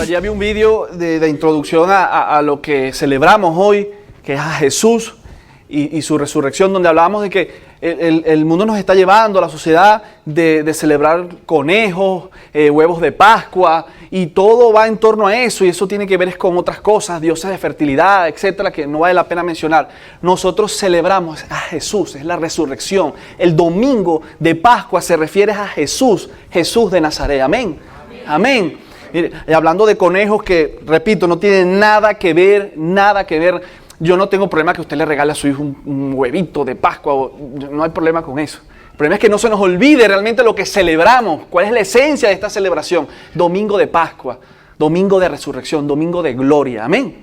allí había un vídeo de introducción a lo que celebramos hoy, que es a Jesús y su resurrección, donde hablábamos de que el mundo nos está llevando a la sociedad de celebrar conejos, huevos de Pascua, y todo va en torno a eso, y eso tiene que ver con otras cosas, dioses de fertilidad, etcétera, que no vale la pena mencionar. Nosotros celebramos a Jesús, es la resurrección. El domingo de Pascua se refiere a Jesús, Jesús de Nazaret. Amén. Amén. Mire, hablando de conejos que, repito, no tienen nada que ver. Yo no tengo problema que usted le regale a su hijo un huevito de Pascua, no hay problema con eso. El problema es que no se nos olvide realmente lo que celebramos, cuál es la esencia de esta celebración. Domingo de Pascua, domingo de resurrección, domingo de gloria. Amén.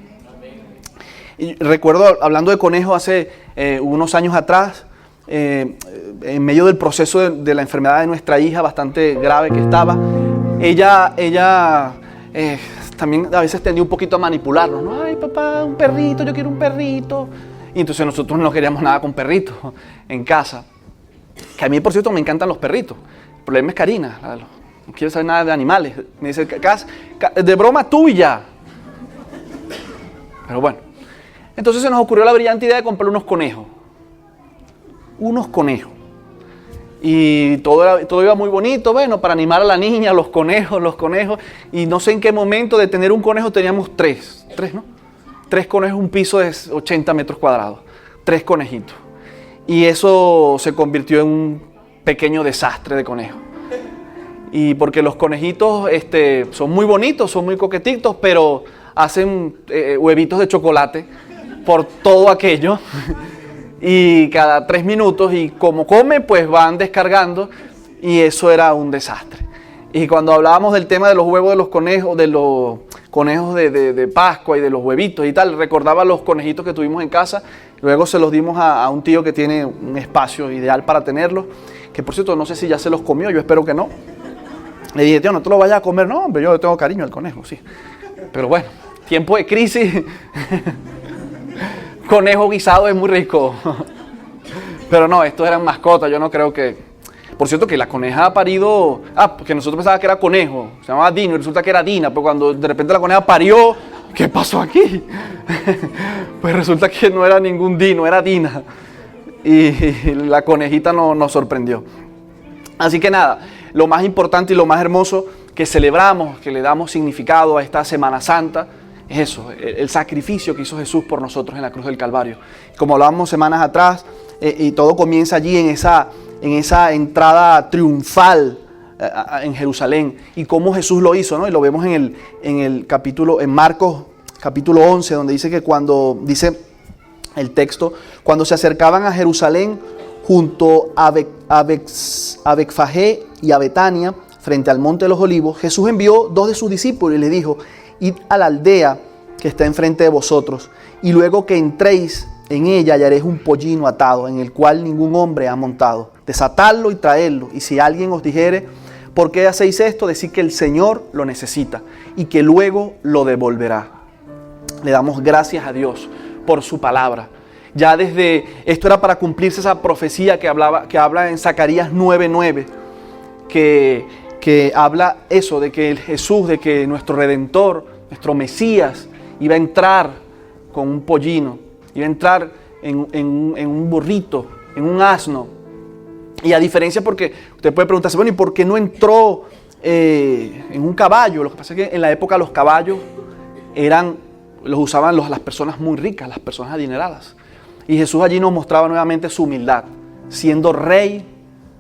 Y recuerdo, hablando de conejos, hace unos años atrás, en medio del proceso de la enfermedad de nuestra hija, bastante grave que estaba, ella también a veces tendía un poquito a manipularnos, ¿no? Ay, papá, un perrito, yo quiero un perrito. Y entonces nosotros no queríamos nada con perritos en casa. Que a mí, por cierto, me encantan los perritos. El problema es Karina, no quiere saber nada de animales. Me dice, de broma tuya. Pero bueno. Entonces se nos ocurrió la brillante idea de comprar unos conejos. Y todo iba muy bonito, bueno, para animar a la niña, los conejos. Y no sé en qué momento de tener un conejo teníamos tres, ¿no? 3 conejos, un piso de 80 metros cuadrados. 3 conejitos. Y eso se convirtió en un pequeño desastre de conejos. Y porque los conejitos son muy bonitos, son muy coquetitos, pero hacen huevitos de chocolate por todo aquello. Y cada 3 minutos, y como comen, pues van descargando, y eso era un desastre. Y cuando hablábamos del tema de los huevos de los conejos, de Pascua y de los huevitos y tal, recordaba los conejitos que tuvimos en casa. Luego se los dimos a un tío que tiene un espacio ideal para tenerlos, que por cierto no sé si ya se los comió, yo espero que no. Le dije, tío, no te lo vayas a comer. No, hombre, yo le tengo cariño al conejo, sí. Pero bueno, tiempo de crisis, conejo guisado es muy rico. Pero no, estos eran mascotas, yo no creo que... Por cierto que la coneja ha parido... porque nosotros pensábamos que era conejo, se llamaba Dino y resulta que era Dina, pero cuando de repente la coneja parió, ¿qué pasó aquí? Pues resulta que no era ningún Dino, era Dina. Y la conejita nos sorprendió. Así que nada, lo más importante y lo más hermoso que celebramos, que le damos significado a esta Semana Santa, es eso, el sacrificio que hizo Jesús por nosotros en la cruz del Calvario. Como hablábamos semanas atrás, y todo comienza allí en esa entrada triunfal en Jerusalén, y cómo Jesús lo hizo, ¿no? Y lo vemos en Marcos capítulo 11, donde dice que dice el texto, cuando se acercaban a Jerusalén, junto a Betfagé y a Betania, frente al monte de los Olivos, Jesús envió 2 de sus discípulos y les dijo, id a la aldea que está enfrente de vosotros, y luego que entréis en ella hallaréis un pollino atado, en el cual ningún hombre ha montado. Desatadlo y traedlo, y si alguien os dijere, ¿por qué hacéis esto? Decid que el Señor lo necesita, y que luego lo devolverá. Le damos gracias a Dios por su palabra. Ya esto era para cumplirse esa profecía que habla en Zacarías 9:9, que habla eso, de que el Jesús, de que nuestro Redentor, nuestro Mesías, iba a entrar con un pollino, iba a entrar en un burrito, en un asno. Y a diferencia, porque usted puede preguntarse, bueno, ¿y por qué no entró en un caballo? Lo que pasa es que en la época los caballos los usaban las personas muy ricas, las personas adineradas. Y Jesús allí nos mostraba nuevamente su humildad, siendo rey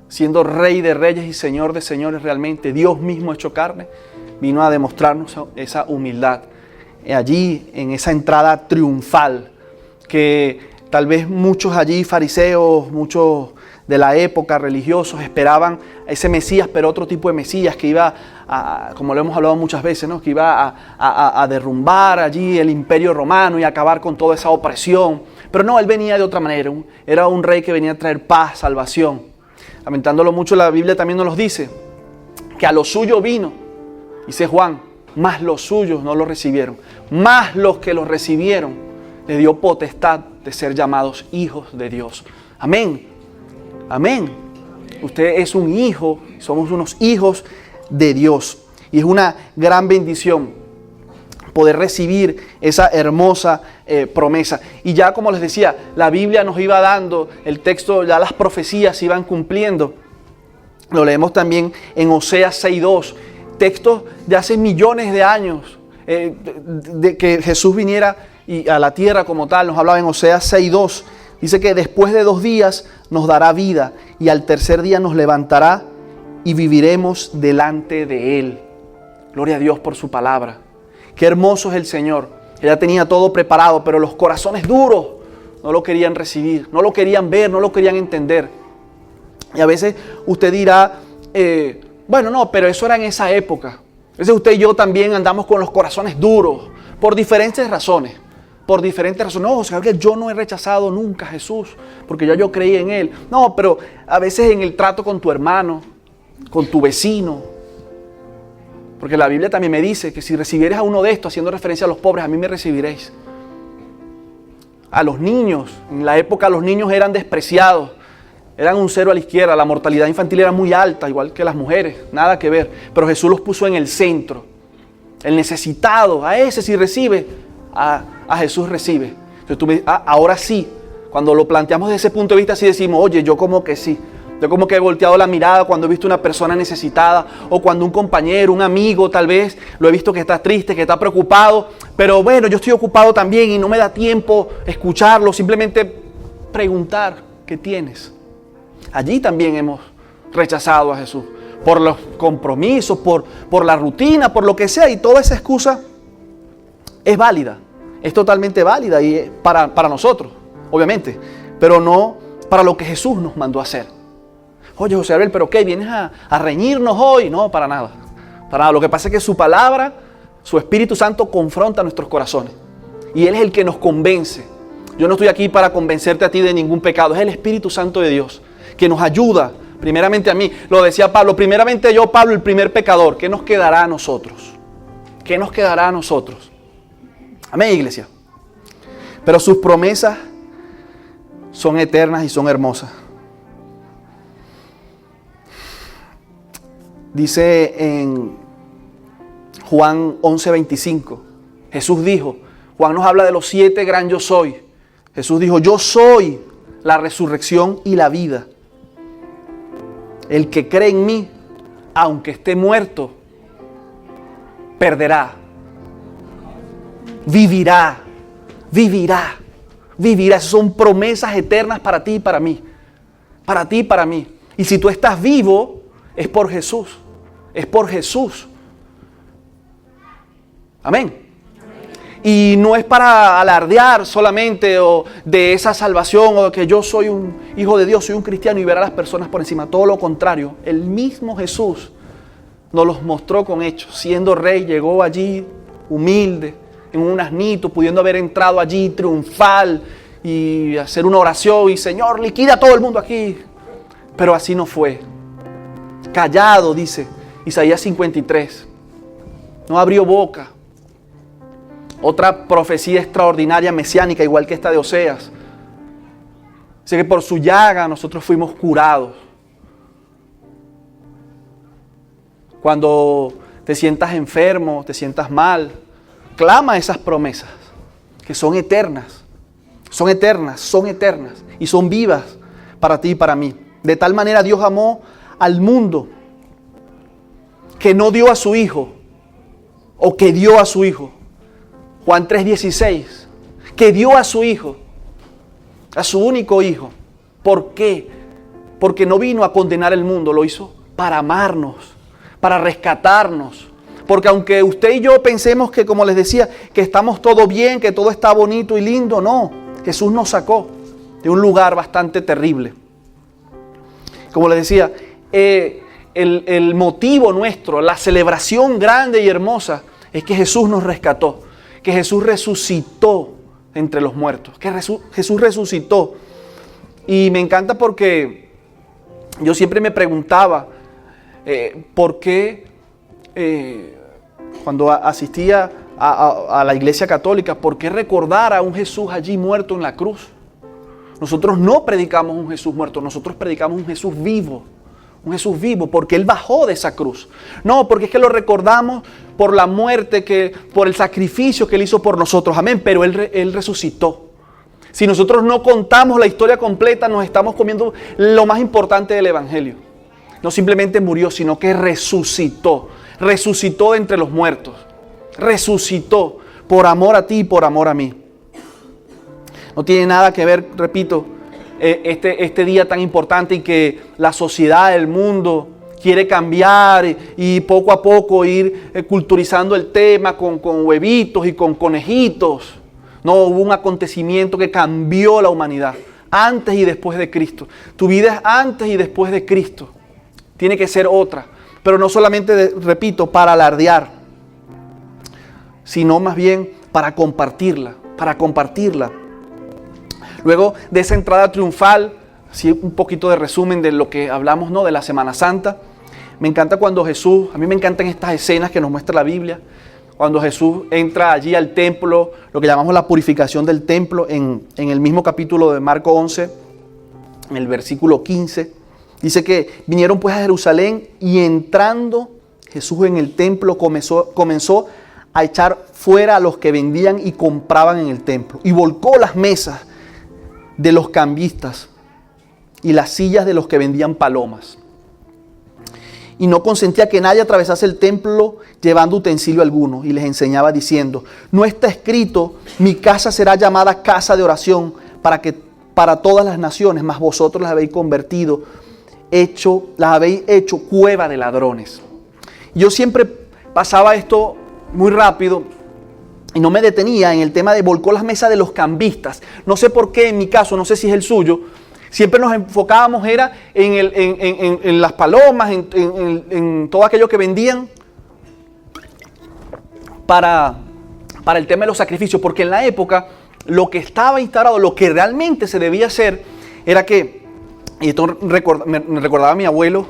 de reyes y señor de señores realmente, Dios mismo hecho carne, vino a demostrarnos esa humildad allí en esa entrada triunfal, que tal vez muchos allí fariseos, muchos de la época religiosos esperaban a ese Mesías, pero otro tipo de Mesías que iba como lo hemos hablado muchas veces, ¿no? Que iba a derrumbar allí el imperio romano y acabar con toda esa opresión. Pero no, él venía de otra manera, era un rey que venía a traer paz, salvación. Lamentándolo mucho, la Biblia también nos dice que a lo suyo vino, dice Juan, mas los suyos no lo recibieron, mas los que lo recibieron le dio potestad de ser llamados hijos de Dios. Amén, amén. Usted es un hijo, somos unos hijos de Dios, y es una gran bendición poder recibir esa hermosa promesa. Y ya como les decía, la Biblia nos iba dando el texto, ya las profecías se iban cumpliendo. Lo leemos también en Oseas 6:2, textos de hace millones de años, de que Jesús viniera a la tierra como tal. Nos hablaba en Oseas 6:2, dice que después de 2 días nos dará vida y al tercer día nos levantará y viviremos delante de Él. Gloria a Dios por su palabra. Qué hermoso es el Señor. Él ya tenía todo preparado, pero los corazones duros no lo querían recibir, no lo querían ver, no lo querían entender. Y a veces usted dirá, bueno, no, pero eso era en esa época. A veces usted y yo también andamos con los corazones duros por diferentes razones. Por diferentes razones. No, o sea, que yo no he rechazado nunca a Jesús porque ya yo creí en Él. No, pero a veces en el trato con tu hermano, con tu vecino. Porque la Biblia también me dice que si recibieres a uno de estos, haciendo referencia a los pobres, a mí me recibiréis. A los niños, en la época los niños eran despreciados, eran un cero a la izquierda, la mortalidad infantil era muy alta, igual que las mujeres, nada que ver. Pero Jesús los puso en el centro, el necesitado, a ese si recibe, a Jesús recibe. Entonces tú me dices, ahora sí, cuando lo planteamos desde ese punto de vista, sí decimos, oye, yo como que sí. Yo como que he volteado la mirada cuando he visto una persona necesitada o cuando un compañero, un amigo tal vez, lo he visto que está triste, que está preocupado, pero bueno, yo estoy ocupado también y no me da tiempo escucharlo, simplemente preguntar, ¿qué tienes? Allí también hemos rechazado a Jesús por los compromisos, por la rutina, por lo que sea, y toda esa excusa es válida, es totalmente válida y para nosotros, obviamente, pero no para lo que Jesús nos mandó a hacer. Oye, José Abel, ¿pero qué? ¿Vienes a reñirnos hoy? No, para nada. Para nada. Lo que pasa es que su palabra, su Espíritu Santo confronta nuestros corazones. Y Él es el que nos convence. Yo no estoy aquí para convencerte a ti de ningún pecado. Es el Espíritu Santo de Dios que nos ayuda, primeramente a mí. Lo decía Pablo, primeramente yo, Pablo, el primer pecador. ¿Qué nos quedará a nosotros? ¿Qué nos quedará a nosotros? Amén, iglesia. Pero sus promesas son eternas y son hermosas. Dice en Juan 11:25, Jesús dijo, Juan nos habla de los 7 gran yo soy. Jesús dijo, yo soy la resurrección y la vida. El que cree en mí, aunque esté muerto, perderá. Vivirá, vivirá, vivirá. Esas son promesas eternas para ti y para mí. Para ti y para mí. Y si tú estás vivo, es por Jesús. Es por Jesús. Amén. Y no es para alardear solamente o de esa salvación o de que yo soy un hijo de Dios, soy un cristiano y ver a las personas por encima. Todo lo contrario. El mismo Jesús nos los mostró con hechos. Siendo rey, llegó allí humilde, en un asnito, pudiendo haber entrado allí triunfal y hacer una oración y Señor, liquida a todo el mundo aquí. Pero así no fue. Callado, dice Isaías 53. No abrió boca. Otra profecía extraordinaria, mesiánica, igual que esta de Oseas. Dice que por su llaga nosotros fuimos curados. Cuando te sientas enfermo, te sientas mal, clama esas promesas, que son eternas. Son eternas, son eternas y son vivas para ti y para mí. De tal manera Dios amó al mundo que no dio a su Hijo, o que dio a su Hijo. Juan 3:16, que dio a su Hijo, a su único Hijo. ¿Por qué? Porque no vino a condenar el mundo, lo hizo para amarnos, para rescatarnos. Porque aunque usted y yo pensemos que, como les decía, que estamos todo bien, que todo está bonito y lindo, no. Jesús nos sacó de un lugar bastante terrible. Como les decía, el motivo nuestro, la celebración grande y hermosa, es que Jesús nos rescató, que Jesús resucitó entre los muertos, que Jesús resucitó. Y me encanta porque yo siempre me preguntaba por qué cuando asistía a la iglesia católica, ¿por qué recordar a un Jesús allí muerto en la cruz? Nosotros no predicamos un Jesús muerto, nosotros predicamos un Jesús vivo, un Jesús vivo, porque Él bajó de esa cruz. No, porque es que lo recordamos por la muerte, por el sacrificio que Él hizo por nosotros. Amén, pero Él resucitó. Si nosotros no contamos la historia completa, nos estamos comiendo lo más importante del Evangelio. No simplemente murió, sino que resucitó. Resucitó de entre los muertos. Resucitó por amor a ti y por amor a mí. No tiene nada que ver, repito, este día tan importante y que la sociedad, el mundo quiere cambiar y poco a poco ir culturizando el tema con huevitos y con conejitos. No, hubo un acontecimiento que cambió la humanidad, antes y después de Cristo. Tu vida es antes y después de Cristo. Tiene que ser otra, pero no solamente, repito, para alardear, sino más bien para compartirla, Luego de esa entrada triunfal, así un poquito de resumen de lo que hablamos, ¿no?, de la Semana Santa. Me encanta cuando Jesús, a mí me encantan estas escenas que nos muestra la Biblia, cuando Jesús entra allí al templo, lo que llamamos la purificación del templo, en el mismo capítulo de Marcos 11, en el versículo 15, dice que vinieron pues a Jerusalén y entrando Jesús en el templo comenzó a echar fuera a los que vendían y compraban en el templo y volcó las mesas de los cambistas y las sillas de los que vendían palomas. Y no consentía que nadie atravesase el templo llevando utensilio alguno. Y les enseñaba diciendo: no está escrito, mi casa será llamada casa de oración para todas las naciones, mas vosotros las habéis convertido, las habéis hecho cueva de ladrones. Yo siempre pasaba esto muy rápido y no me detenía en el tema de volcó las mesas de los cambistas. No sé por qué en mi caso, no sé si es el suyo, siempre nos enfocábamos era en las palomas, en todo aquello que vendían para el tema de los sacrificios. Porque en la época lo que estaba instaurado, lo que realmente se debía hacer era que, y esto me recordaba a mi abuelo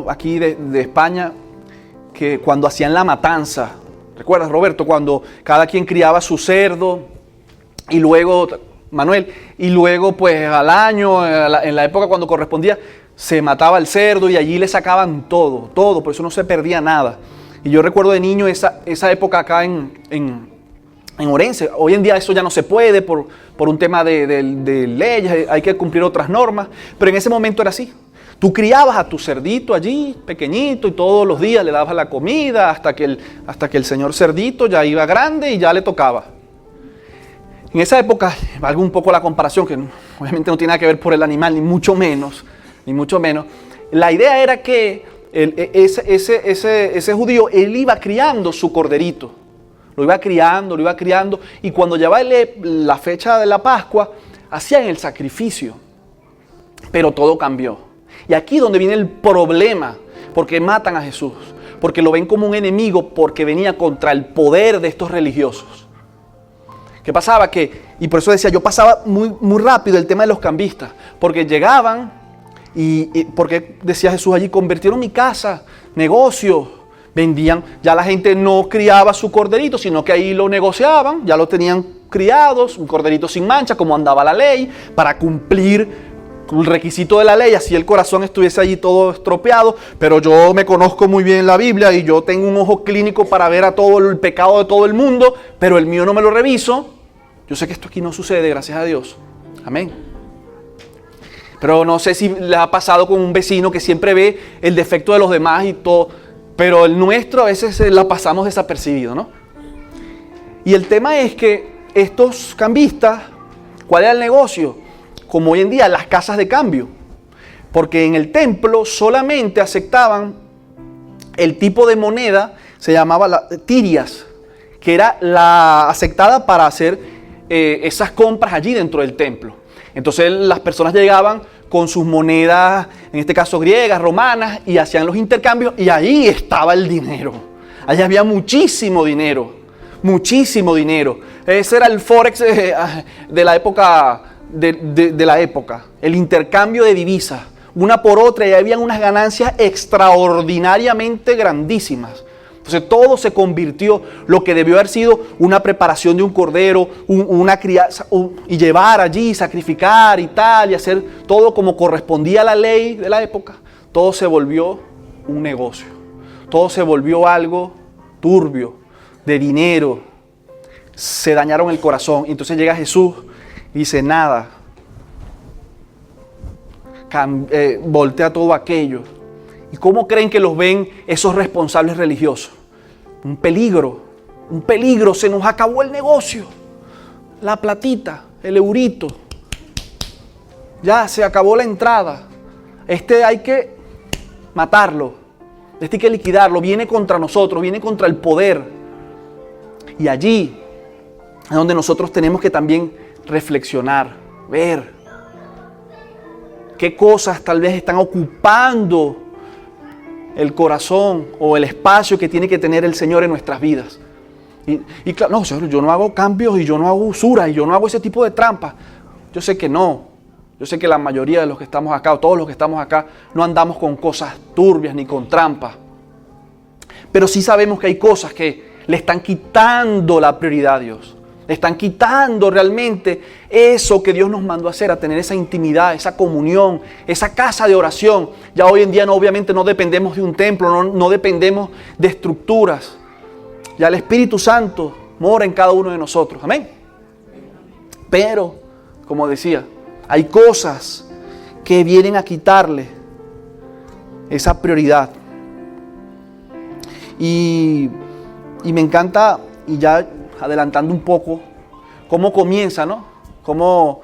aquí de España, que cuando hacían la matanza, ¿recuerdas, Roberto? Cuando cada quien criaba su cerdo y luego, Manuel, y luego pues al año, en la época cuando correspondía, se mataba el cerdo y allí le sacaban todo, por eso no se perdía nada. Y yo recuerdo de niño esa época acá en Orense. Hoy en día eso ya no se puede por un tema de leyes, hay que cumplir otras normas, pero en ese momento era así. Tú criabas a tu cerdito allí, pequeñito, y todos los días le dabas la comida hasta que el señor cerdito ya iba grande y ya le tocaba. En esa época, valga un poco la comparación, que obviamente no tiene nada que ver por el animal, ni mucho menos. La idea era que ese judío, él iba criando su corderito. Lo iba criando, y cuando llegaba la fecha de la Pascua, hacían el sacrificio. Pero todo cambió. Y aquí donde viene el problema, porque matan a Jesús, porque lo ven como un enemigo, porque venía contra el poder de estos religiosos. ¿Qué pasaba? Y por eso decía, yo pasaba muy, muy rápido el tema de los cambistas, porque llegaban y porque decía Jesús allí, convirtieron mi casa, negocio, vendían, ya la gente no criaba su corderito, sino que ahí lo negociaban, ya lo tenían criados, un corderito sin mancha, como andaba la ley, para cumplir el requisito de la ley, así el corazón estuviese allí todo estropeado, pero yo me conozco muy bien la Biblia y yo tengo un ojo clínico para ver a todo el pecado de todo el mundo, pero el mío no me lo reviso. Yo sé que esto aquí no sucede, gracias a Dios. Amén. Pero no sé si le ha pasado con un vecino que siempre ve el defecto de los demás y todo, pero el nuestro a veces la pasamos desapercibido, ¿no? Y el tema es que estos cambistas, ¿cuál era el negocio? Como hoy en día las casas de cambio, porque en el templo solamente aceptaban el tipo de moneda, se llamaba tirias, que era la aceptada para hacer esas compras allí dentro del templo. Entonces las personas llegaban con sus monedas, en este caso griegas, romanas, y hacían los intercambios, y ahí estaba el dinero. Allí había muchísimo dinero. Ese era el forex de la época. De la época, el intercambio de divisas, una por otra, y habían unas ganancias extraordinariamente grandísimas. Entonces todo se convirtió, lo que debió haber sido una preparación de un cordero, una crianza, y llevar allí, sacrificar y tal, y hacer todo como correspondía a la ley de la época. todo se volvió un negocio. Todo se volvió algo turbio, de dinero. Se dañaron el corazón. Y entonces llega Jesús y dice, nada. Voltea todo aquello. ¿Y cómo creen que los ven esos responsables religiosos? Un peligro, se nos acabó el negocio. La platita, el eurito. Ya se acabó la entrada. Hay que matarlo. Hay que liquidarlo. Viene contra nosotros, viene contra el poder. Y allí es donde nosotros tenemos que también reflexionar, ver qué cosas tal vez están ocupando el corazón o el espacio que tiene que tener el Señor en nuestras vidas. Y claro, no, Señor, yo no hago cambios y yo no hago usura y yo no hago ese tipo de trampas. Yo sé que no. Yo sé que la mayoría de los que estamos acá, o todos los que estamos acá, no andamos con cosas turbias ni con trampas. Pero sí sabemos que hay cosas que le están quitando la prioridad a Dios. Le están quitando realmente eso que Dios nos mandó a hacer, a tener esa intimidad, esa comunión, esa casa de oración. Ya hoy en día obviamente no dependemos de un templo, no dependemos de estructuras. Ya el Espíritu Santo mora en cada uno de nosotros. Amén. Pero, como decía, hay cosas que vienen a quitarle esa prioridad. Y me encanta, y ya adelantando un poco, cómo comienza, ¿no? Cómo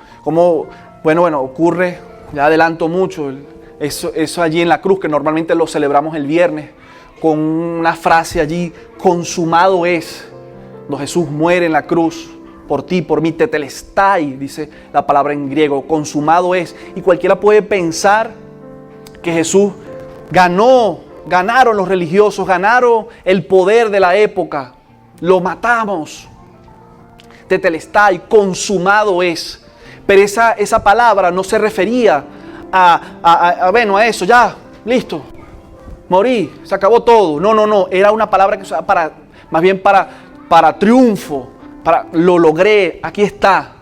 ocurre, ya adelanto mucho, eso allí en la cruz, que normalmente lo celebramos el viernes, con una frase allí, consumado es. Cuando Jesús muere en la cruz, por ti, por mí, tetelestai, dice la palabra en griego, consumado es. Y cualquiera puede pensar que Jesús ganaron los religiosos, ganaron el poder de la época, lo matamos. Tetelestai, consumado es. Pero esa palabra no se refería a eso, ya, listo, morí, se acabó todo. No, era una palabra que se usaba más bien para triunfo, lo logré, aquí está,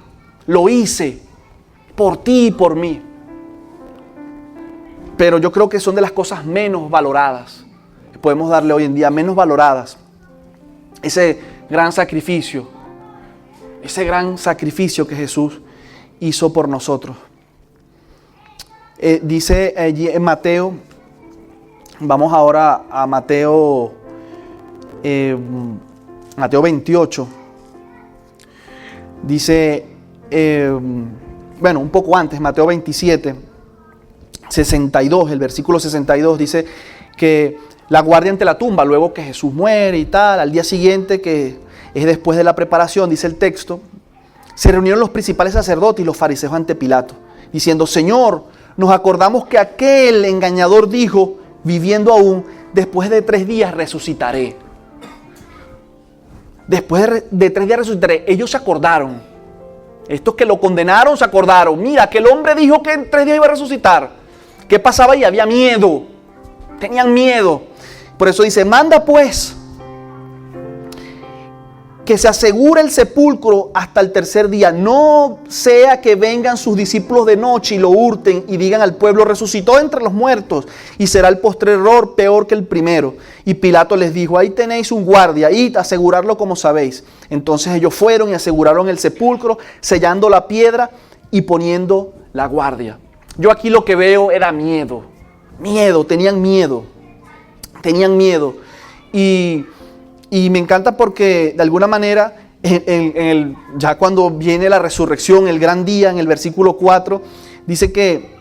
lo hice, por ti y por mí. Pero yo creo que son de las cosas menos valoradas, que podemos darle hoy en día, menos valoradas. Ese gran sacrificio que Jesús hizo por nosotros. Dice allí en Mateo, vamos ahora a Mateo 28. Dice, un poco antes, Mateo 27, 62, el versículo 62 dice que la guardia ante la tumba, luego que Jesús muere y tal, al día siguiente, que es después de la preparación, dice el texto, se reunieron los principales sacerdotes y los fariseos ante Pilato, diciendo, Señor, nos acordamos que aquel engañador dijo, viviendo aún, después de 3 días resucitaré. Después de 3 días resucitaré. Ellos se acordaron. Estos que lo condenaron se acordaron. Mira, que el hombre dijo que en 3 días iba a resucitar. ¿Qué pasaba ahí? Había miedo. Tenían miedo. Por eso dice, manda pues que se asegure el sepulcro hasta el 3er día. No sea que vengan sus discípulos de noche y lo hurten y digan al pueblo, resucitó entre los muertos, y será el postrer error peor que el primero. Y Pilato les dijo, ahí tenéis un guardia, id a asegurarlo como sabéis. Entonces ellos fueron y aseguraron el sepulcro, sellando la piedra y poniendo la guardia. Yo aquí lo que veo era miedo. Tenían miedo. Y me encanta porque de alguna manera, ya cuando viene la resurrección, el gran día, en el versículo 4, dice que,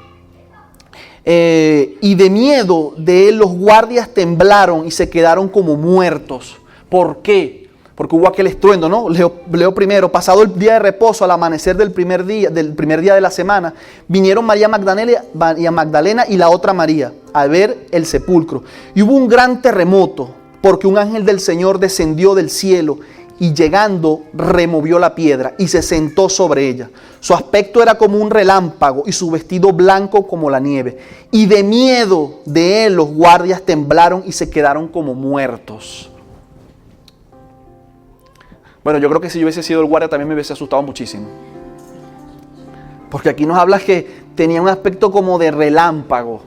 y de miedo de él los guardias temblaron y se quedaron como muertos. ¿Por qué? Porque hubo aquel estruendo, ¿no? Leo primero, pasado el día de reposo, al amanecer del primer día de la semana, vinieron María Magdalena y la otra María a ver el sepulcro. Y hubo un gran terremoto, porque un ángel del Señor descendió del cielo y llegando removió la piedra y se sentó sobre ella. Su aspecto era como un relámpago y su vestido blanco como la nieve. Y de miedo de él los guardias temblaron y se quedaron como muertos. Bueno, yo creo que si yo hubiese sido el guardia también me hubiese asustado muchísimo. Porque aquí nos habla que tenía un aspecto como de relámpago.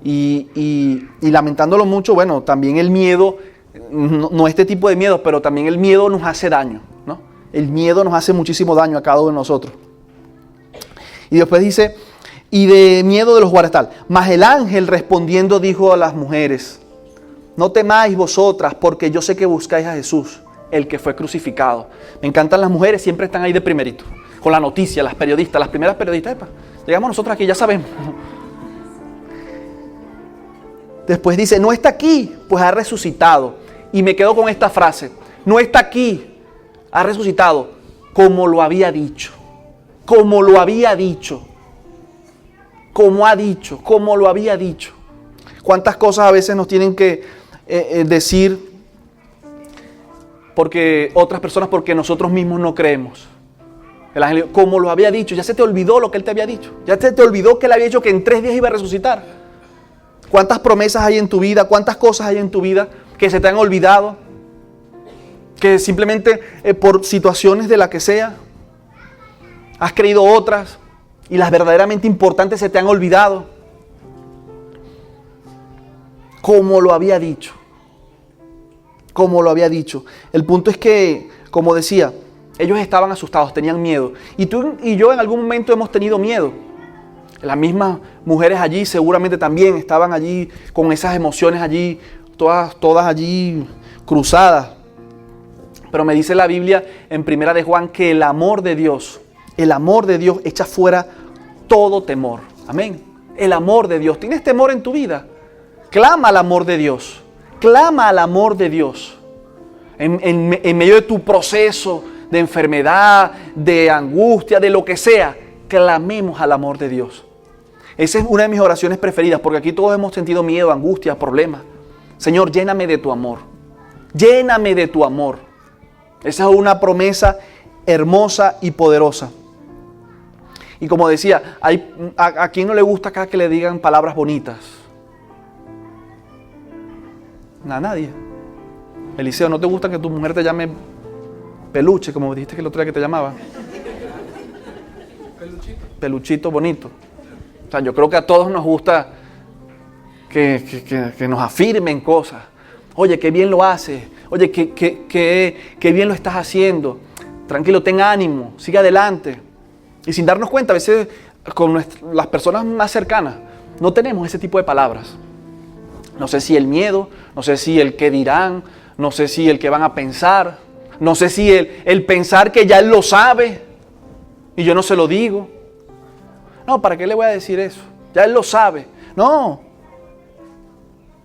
y lamentándolo mucho, bueno, también el miedo, no este tipo de miedo, pero también el miedo nos hace daño, ¿no? El miedo nos hace muchísimo daño a cada uno de nosotros. Y después dice, y de miedo de los guardaespaldas. Mas el ángel respondiendo dijo a las mujeres, no temáis vosotras, porque yo sé que buscáis a Jesús, el que fue crucificado. Me encantan las mujeres, siempre están ahí de primerito, con la noticia, las periodistas, las primeras periodistas. Epa, llegamos nosotros aquí, ya sabemos. Después dice, no está aquí, pues ha resucitado. Y me quedo con esta frase, no está aquí, ha resucitado, como lo había dicho. Como lo había dicho. Como ha dicho, como lo había dicho. ¿Cuántas cosas a veces nos tienen que decir porque otras personas, porque nosotros mismos no creemos? El ángel, como lo había dicho, ya se te olvidó lo que él te había dicho. Ya se te olvidó que él había dicho que en 3 días iba a resucitar. ¿Cuántas promesas hay en tu vida? ¿Cuántas cosas hay en tu vida que se te han olvidado? Que simplemente por situaciones de la que sea, has creído otras y las verdaderamente importantes se te han olvidado. Como lo había dicho. Como lo había dicho. El punto es que, como decía, ellos estaban asustados, tenían miedo. Y tú y yo en algún momento hemos tenido miedo. Las mismas mujeres allí seguramente también estaban allí con esas emociones allí, todas allí cruzadas. Pero me dice la Biblia en 1 de Juan que el amor de Dios echa fuera todo temor. Amén. El amor de Dios. ¿Tienes temor en tu vida? Clama al amor de Dios. Clama al amor de Dios. En medio de tu proceso de enfermedad, de angustia, de lo que sea, clamemos al amor de Dios. Esa es una de mis oraciones preferidas, porque aquí todos hemos sentido miedo, angustia, problemas. Señor, lléname de tu amor. Lléname de tu amor. Esa es una promesa hermosa y poderosa. Y como decía, ¿a quién no le gusta acá que le digan palabras bonitas? A nadie. Eliseo, ¿no te gusta que tu mujer te llame peluche, como dijiste que el otro día que te llamaba? Peluchito bonito. O sea, yo creo que a todos nos gusta que nos afirmen cosas. Oye, qué bien lo haces. Oye, qué bien lo estás haciendo. Tranquilo, ten ánimo, sigue adelante. Y sin darnos cuenta, a veces con las personas más cercanas, no tenemos ese tipo de palabras. No sé si el miedo, no sé si el qué dirán, no sé si el qué van a pensar, no sé si el pensar que ya él lo sabe y yo no se lo digo. No, ¿para qué le voy a decir eso? Ya él lo sabe. No.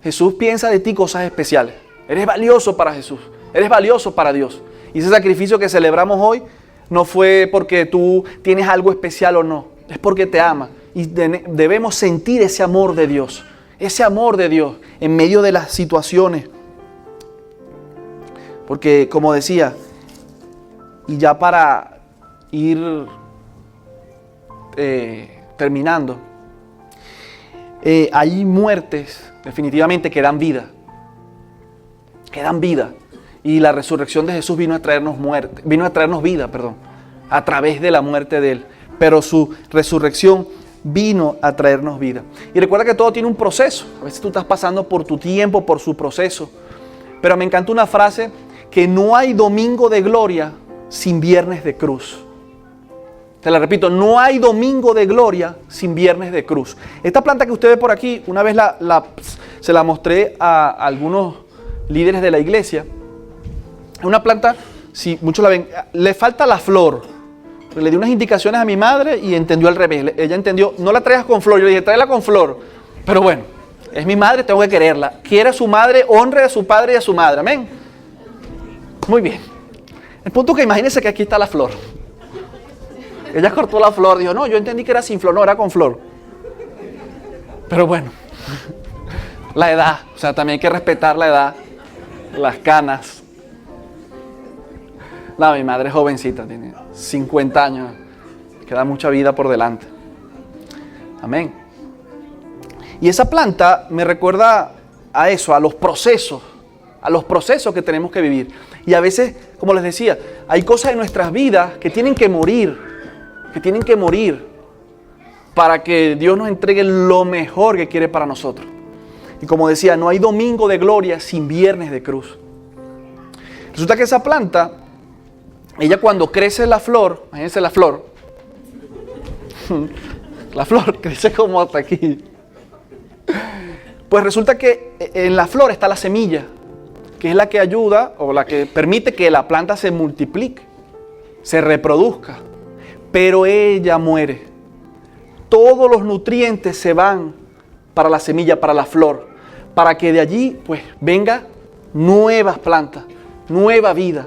Jesús piensa de ti cosas especiales. Eres valioso para Jesús. Eres valioso para Dios. Y ese sacrificio que celebramos hoy no fue porque tú tienes algo especial o no. Es porque te ama. Y debemos sentir ese amor de Dios. Ese amor de Dios en medio de las situaciones. Porque, como decía, y ya para ir terminando, hay muertes definitivamente que dan vida. Que dan vida. Y la resurrección de Jesús vino a traernos vida, a través de la muerte de Él. Pero su resurrección vino a traernos vida. Y recuerda que todo tiene un proceso. A veces tú estás pasando por tu tiempo, por su proceso. Pero me encanta una frase, que no hay domingo de gloria sin viernes de cruz. Te la repito, no hay domingo de gloria sin viernes de cruz. Esta planta que usted ve por aquí, una vez se la mostré a algunos líderes de la iglesia. Es una planta, si muchos la ven, le falta la flor. Le di unas indicaciones a mi madre y entendió al revés. Ella entendió, no la traigas con flor. Yo le dije, tráela con flor. Pero bueno, es mi madre, tengo que quererla. Quiere a su madre, honre a su padre y a su madre. Amén. Muy bien. El punto es que imagínense que aquí está la flor. Ella cortó la flor. Dijo, no, yo entendí que era sin flor. No, era con flor. Pero bueno, la edad. O sea, también hay que respetar la edad. Las canas. No, mi madre es jovencita, tiene 50 años, queda mucha vida por delante. Amén. Y esa planta me recuerda a eso, a los procesos que tenemos que vivir. Y a veces, como les decía, hay cosas en nuestras vidas que tienen que morir para que Dios nos entregue lo mejor que quiere para nosotros. Y como decía, no hay domingo de gloria sin viernes de cruz. Resulta que esa planta, ella cuando crece la flor, imagínense la flor, la flor crece como hasta aquí. Pues resulta que en la flor está la semilla, que es la que ayuda o la que permite que la planta se multiplique, se reproduzca. Pero ella muere. Todos los nutrientes se van para la semilla, para la flor, para que de allí pues venga nuevas plantas, nueva vida.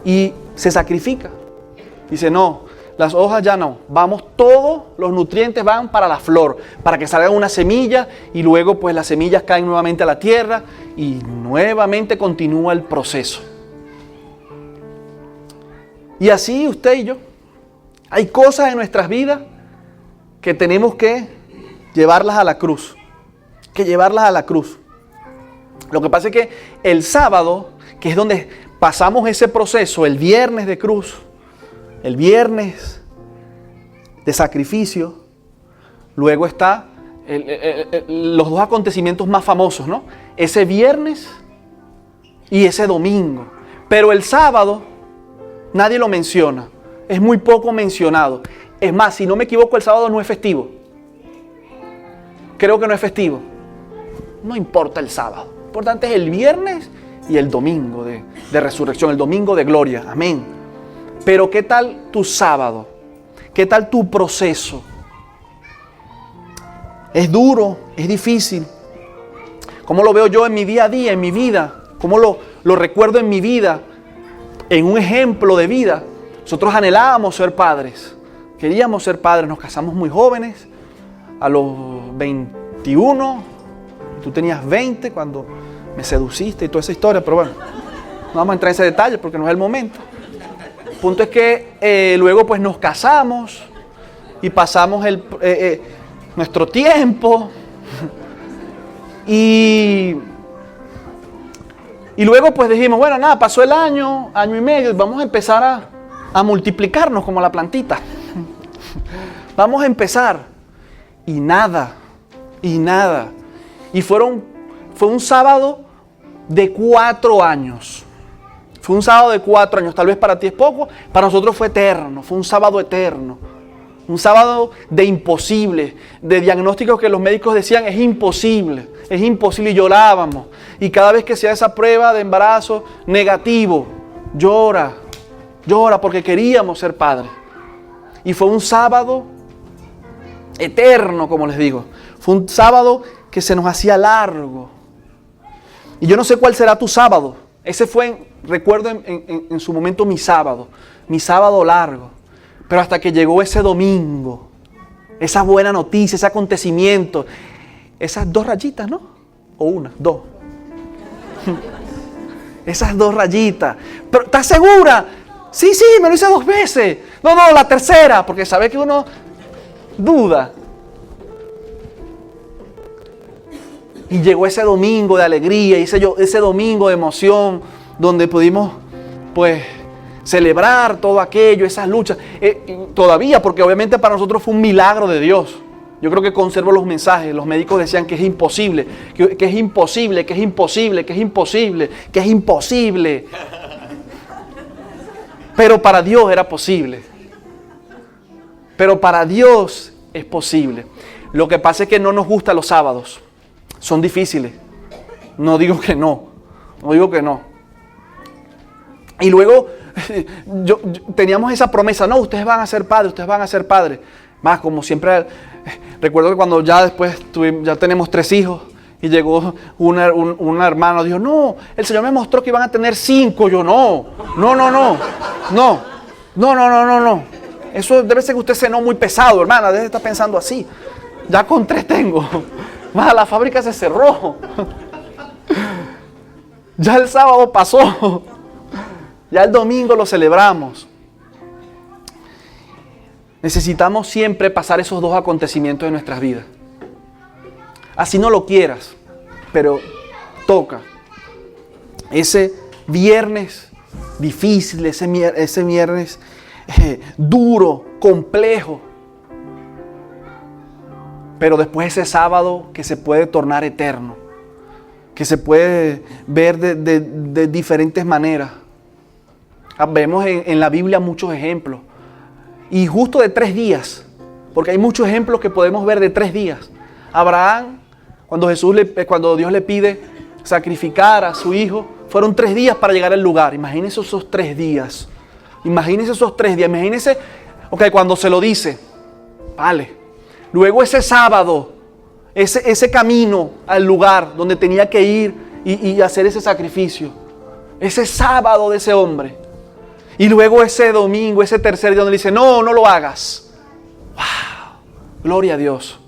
Y se sacrifica. Dice, no, las hojas ya no. Vamos, todos los nutrientes van para la flor, para que salga una semilla y luego pues las semillas caen nuevamente a la tierra y nuevamente continúa el proceso. Y así usted y yo, hay cosas en nuestras vidas que tenemos que llevarlas a la cruz. Lo que pasa es que el sábado, que es donde pasamos ese proceso, el viernes de cruz, el viernes de sacrificio, luego está los dos acontecimientos más famosos, ¿no? Ese viernes y ese domingo. Pero el sábado nadie lo menciona, es muy poco mencionado. Es más, si no me equivoco, el sábado no es festivo. Creo que no es festivo. No importa el sábado. Lo importante es el viernes y el domingo de resurrección, el domingo de gloria. Amén. Pero ¿qué tal tu sábado? ¿Qué tal tu proceso? ¿Es duro? ¿Es difícil? ¿Cómo lo veo yo en mi día a día, en mi vida? ¿Cómo lo recuerdo en mi vida? En un ejemplo de vida. Nosotros anhelábamos ser padres. Queríamos ser padres. Nos casamos muy jóvenes. A los 21. Tú tenías 20 cuando me seduciste y toda esa historia. Pero bueno, no vamos a entrar en ese detalle porque no es el momento. El punto es que luego pues nos casamos y pasamos nuestro tiempo y luego pues dijimos, bueno, nada, pasó el año y medio, y vamos a empezar a multiplicarnos como la plantita. Vamos a empezar. Y nada. Y fue un sábado de 4 años. Fue un sábado de 4 años. Tal vez para ti es poco, para nosotros fue eterno. Fue un sábado eterno. Un sábado de imposible, de diagnósticos que los médicos decían es imposible y llorábamos. Y cada vez que hacía esa prueba de embarazo negativo, llora porque queríamos ser padres. Y fue un sábado eterno, como les digo. Fue un sábado que se nos hacía largo. Y yo no sé cuál será tu sábado. Ese fue, recuerdo en su momento mi sábado largo. Pero hasta que llegó ese domingo, esa buena noticia, ese acontecimiento, esas 2 rayitas, ¿no? O una, 2. Esas 2 rayitas. Pero ¿estás segura? Sí, me lo hice 2 veces. No, la tercera, porque sabe que uno duda. Y llegó ese domingo de alegría, y ese domingo de emoción, donde pudimos, pues, celebrar todo aquello, esas luchas. Todavía, porque obviamente para nosotros fue un milagro de Dios. Yo creo que conservo los mensajes. Los médicos decían que es imposible, que es imposible, que es imposible, que es imposible, que es imposible. Pero para Dios era posible. Pero para Dios es posible. Lo que pasa es que no nos gustan los sábados. Son difíciles. No digo que no. Y luego teníamos esa promesa. No, ustedes van a ser padres. Más como siempre, recuerdo que cuando ya después ya tenemos 3 hijos. Y llegó una hermana, dijo, no, el Señor me mostró que iban a tener 5. Yo, no. Eso debe ser que usted cenó muy pesado, hermana, debe estar pensando así. Ya con 3 tengo. Más, la fábrica se cerró. Ya el sábado pasó. Ya el domingo lo celebramos. Necesitamos siempre pasar esos 2 acontecimientos en nuestras vidas. Así no lo quieras, pero toca. Ese viernes difícil, ese viernes duro, complejo. pero después ese sábado que se puede tornar eterno, que se puede ver de diferentes maneras. Vemos en la Biblia muchos ejemplos, y justo de 3 días, porque hay muchos ejemplos que podemos ver de 3 días. Abraham, cuando Dios le pide sacrificar a su hijo, fueron 3 días para llegar al lugar. Imagínense esos 3 días. Imagínense, cuando se lo dice, vale. Luego ese sábado, ese camino al lugar donde tenía que ir y hacer ese sacrificio. Ese sábado de ese hombre. Y luego ese domingo, ese tercer día donde le dice, no lo hagas. ¡Wow! Gloria a Dios.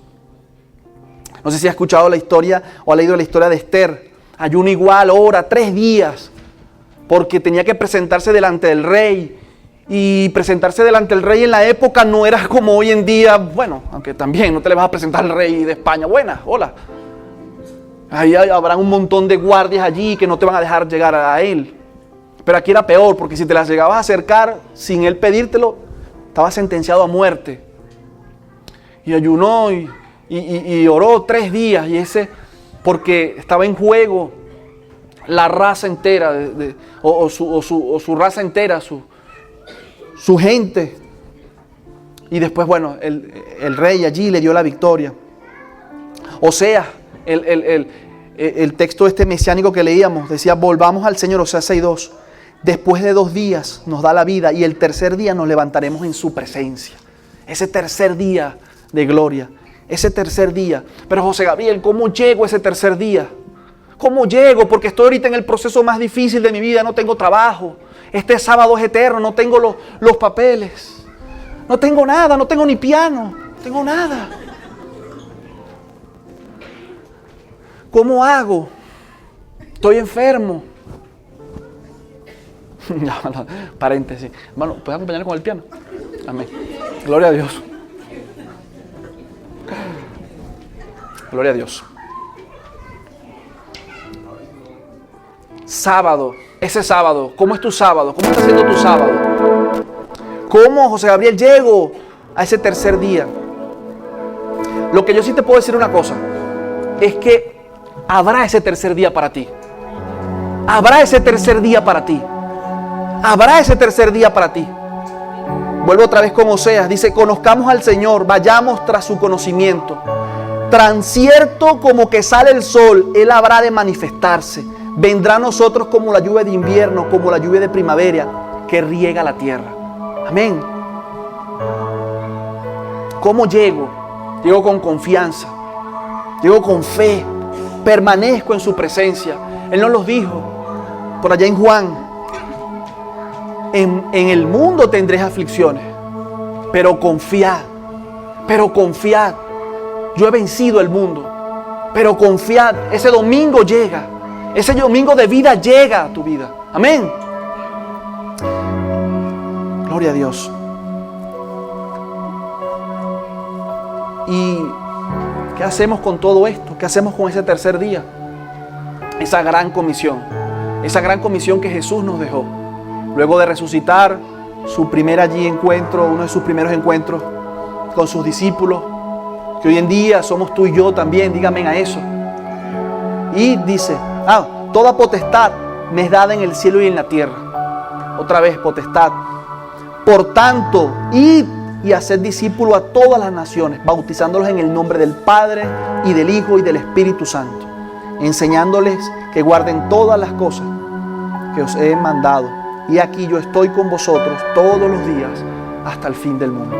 No sé si ha escuchado la historia o ha leído la historia de Esther. Ayuno igual, ora 3 días, porque tenía que presentarse delante del rey. Y presentarse delante del rey en la época no era como hoy en día. Bueno, aunque también no te le vas a presentar al rey de España. Buenas, hola. Ahí habrá un montón de guardias allí que no te van a dejar llegar a él. Pero aquí era peor, porque si te las llegabas a acercar sin él pedírtelo, estabas sentenciado a muerte. Y ayunó y oró 3 días, porque estaba en juego la raza entera, su raza entera, su gente. Y después, el rey allí le dio la victoria. Oseas, el texto mesiánico que leíamos, decía, volvamos al Señor, Oseas 6:2. Después de 2 días nos da la vida y el tercer día nos levantaremos en su presencia. Ese tercer día de gloria, ese tercer día. Pero José Gabriel, ¿cómo llego a ese tercer día? ¿Cómo llego? Porque estoy ahorita en el proceso más difícil de mi vida, no tengo trabajo. Este sábado es eterno, no tengo los papeles. No tengo nada, no tengo ni piano, no tengo nada. ¿Cómo hago? Estoy enfermo. Paréntesis. Hermano, ¿puedes acompañarme con el piano? Amén. Gloria a Dios. Gloria a Dios. Sábado. Ese sábado. ¿Cómo es tu sábado? ¿Cómo está siendo tu sábado? ¿Cómo, José Gabriel, llego a ese tercer día? Lo que yo sí te puedo decir una cosa. Es que habrá ese tercer día para ti. Habrá ese tercer día para ti. Habrá ese tercer día para ti. Vuelvo otra vez con Oseas. Dice, conozcamos al Señor, vayamos tras su conocimiento. Tan cierto como que sale el sol, Él habrá de manifestarse. Vendrá a nosotros como la lluvia de invierno, como la lluvia de primavera que riega la tierra. Amén. ¿Cómo llego? Llego con confianza. Llego con fe. Permanezco en su presencia. Él nos los dijo por allá en Juan. En el mundo tendréis aflicciones, pero confiad, yo he vencido el mundo, pero confiad, ese domingo llega, ese domingo de vida llega a tu vida, amén. Gloria a Dios. ¿Y qué hacemos con todo esto? ¿Qué hacemos con ese tercer día? Esa gran comisión que Jesús nos dejó. Luego de resucitar, su primer encuentro, uno de sus primeros encuentros con sus discípulos, que hoy en día somos tú y yo también, dígame a eso. Y dice, toda potestad me es dada en el cielo y en la tierra. Otra vez, potestad. Por tanto, id y haced discípulos a todas las naciones, bautizándolos en el nombre del Padre y del Hijo y del Espíritu Santo, enseñándoles que guarden todas las cosas que os he mandado. Y aquí yo estoy con vosotros todos los días hasta el fin del mundo.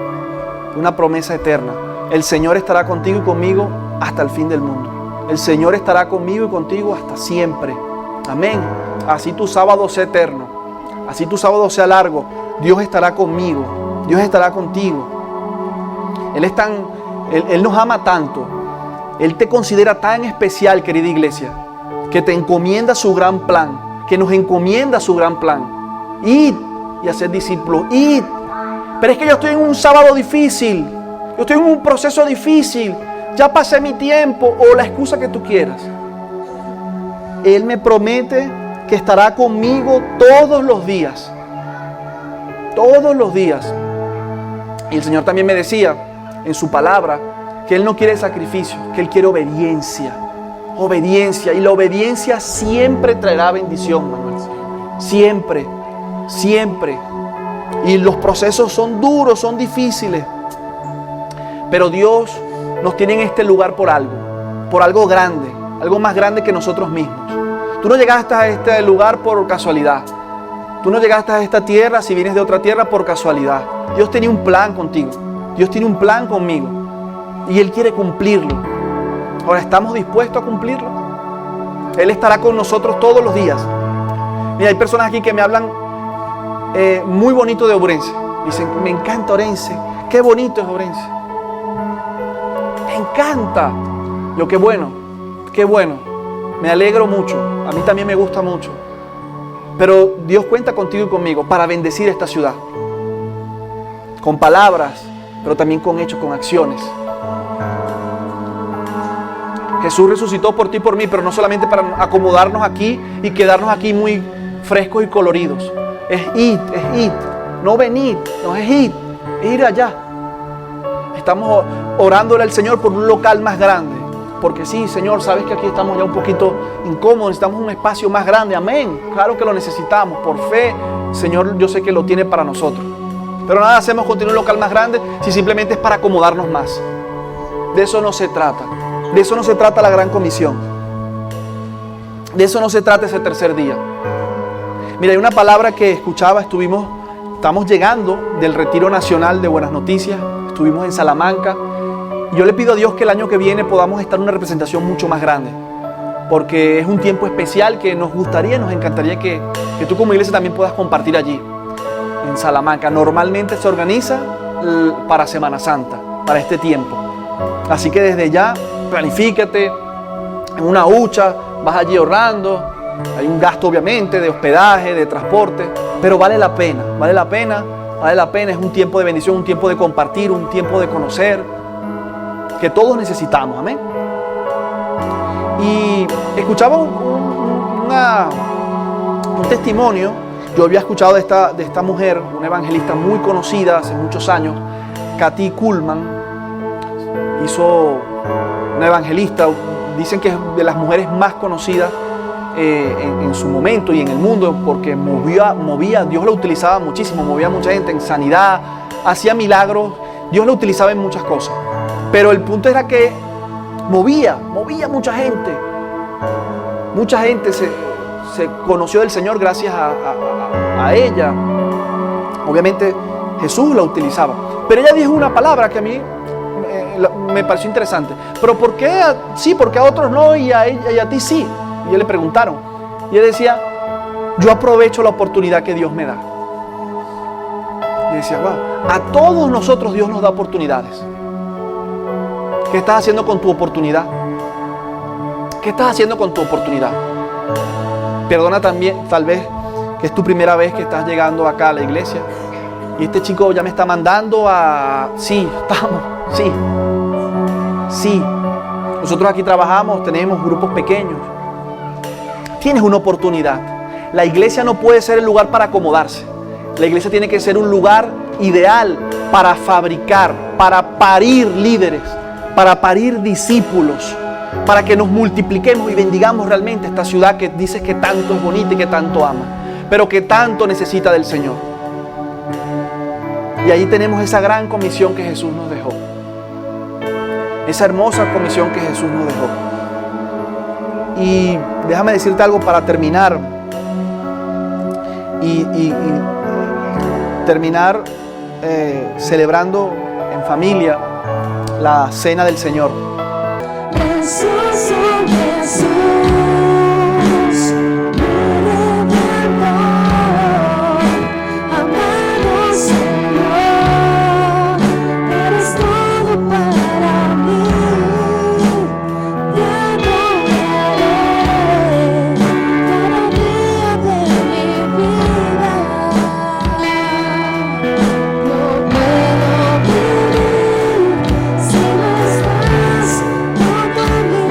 Una promesa eterna. El Señor estará contigo y conmigo hasta el fin del mundo. El Señor estará conmigo y contigo hasta siempre. Amén. Así tu sábado sea eterno. Así tu sábado sea largo. Dios estará conmigo. Dios estará contigo. Él nos ama tanto. Él te considera tan especial, querida iglesia, que te encomienda su gran plan. Que nos encomienda su gran plan. Id y hacer discípulos, id. Pero es que yo estoy en un sábado difícil, yo estoy en un proceso difícil, ya pasé mi tiempo, o la excusa que tú quieras. Él me promete que estará conmigo todos los días. Todos los días. Y el Señor también me decía en su palabra que Él no quiere sacrificio, que Él quiere obediencia. Obediencia. Y la obediencia siempre traerá bendición, Manuel. Siempre, siempre. Y los procesos son duros, son difíciles. Pero Dios nos tiene en este lugar por algo grande, algo más grande que nosotros mismos. Tú no llegaste a este lugar por casualidad. Tú no llegaste a esta tierra si vienes de otra tierra por casualidad. Dios tenía un plan contigo. Dios tiene un plan conmigo. Y Él quiere cumplirlo. Ahora, ¿estamos dispuestos a cumplirlo? Él estará con nosotros todos los días. Mira, hay personas aquí que me hablan muy bonito de Ourense. Dicen, me encanta Ourense. Qué bonito es Ourense. Me encanta. Yo, qué bueno. Qué bueno. Me alegro mucho. A mí también me gusta mucho. Pero Dios cuenta contigo y conmigo para bendecir esta ciudad. Con palabras, pero también con hechos, con acciones. Jesús resucitó por ti y por mí, pero no solamente para acomodarnos aquí y quedarnos aquí muy frescos y coloridos. Es ir. No venir, no es ir allá. Estamos orándole al Señor por un local más grande. Porque sí, Señor, sabes que aquí estamos ya un poquito incómodos, necesitamos un espacio más grande. Amén. Claro que lo necesitamos. Por fe, Señor, yo sé que lo tiene para nosotros. Pero nada hacemos con tener un local más grande si simplemente es para acomodarnos más. De eso no se trata. De eso no se trata la gran comisión. De eso no se trata ese tercer día. Mira, hay una palabra que escuchaba, estamos llegando del Retiro Nacional de Buenas Noticias, estuvimos en Salamanca. Y yo le pido a Dios que el año que viene podamos estar en una representación mucho más grande. Porque es un tiempo especial que nos gustaría, nos encantaría que tú como iglesia también puedas compartir allí, en Salamanca. Normalmente se organiza para Semana Santa, para este tiempo. Así que desde ya, planifícate en una hucha, vas allí ahorrando. Hay un gasto obviamente de hospedaje, de transporte, pero vale la pena, es un tiempo de bendición, un tiempo de compartir, un tiempo de conocer, que todos necesitamos, amén. Y escuchaba un testimonio. Yo había escuchado de esta mujer, una evangelista muy conocida hace muchos años, Kathy Kuhlman. Hizo una evangelista, dicen que es de las mujeres más conocidas en su momento y en el mundo, porque movía, Dios la utilizaba muchísimo, movía a mucha gente en sanidad, hacía milagros, Dios la utilizaba en muchas cosas. Pero el punto era que movía mucha gente. Mucha gente se conoció del Señor gracias a ella. Obviamente Jesús la utilizaba. Pero ella dijo una palabra que a mí me pareció interesante. Pero ¿por qué sí? ¿Por qué a otros no y a ti sí? Y le preguntaron. Y ella decía, yo aprovecho la oportunidad que Dios me da. Y decía, wow, a todos nosotros Dios nos da oportunidades. ¿Qué estás haciendo con tu oportunidad? ¿Qué estás haciendo con tu oportunidad? Perdona también, tal vez, que es tu primera vez que estás llegando acá a la iglesia. Y este chico ya me está mandando a... Sí. Nosotros aquí trabajamos, tenemos grupos pequeños. Tienes una oportunidad. La iglesia no puede ser el lugar para acomodarse. La iglesia tiene que ser un lugar ideal para fabricar, para parir líderes, para parir discípulos, para que nos multipliquemos y bendigamos realmente esta ciudad que dices que tanto es bonita y que tanto ama, pero que tanto necesita del Señor. Y ahí tenemos esa gran comisión que Jesús nos dejó. Esa hermosa comisión que Jesús nos dejó. Y déjame decirte algo para terminar. Y terminar celebrando en familia la cena del Señor. Jesús, oh Jesús, mi Redentor, amado Señor, eres todo para mí. Te adoraré cada día de mi vida. No puedo vivir si no estás junto a mí.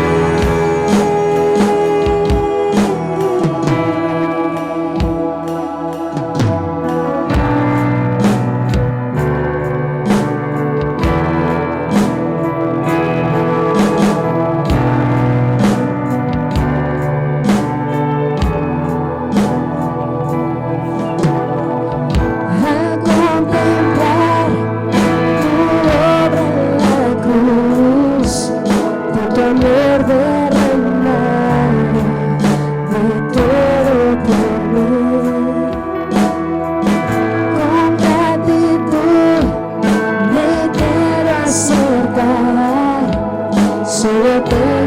acercar, solo te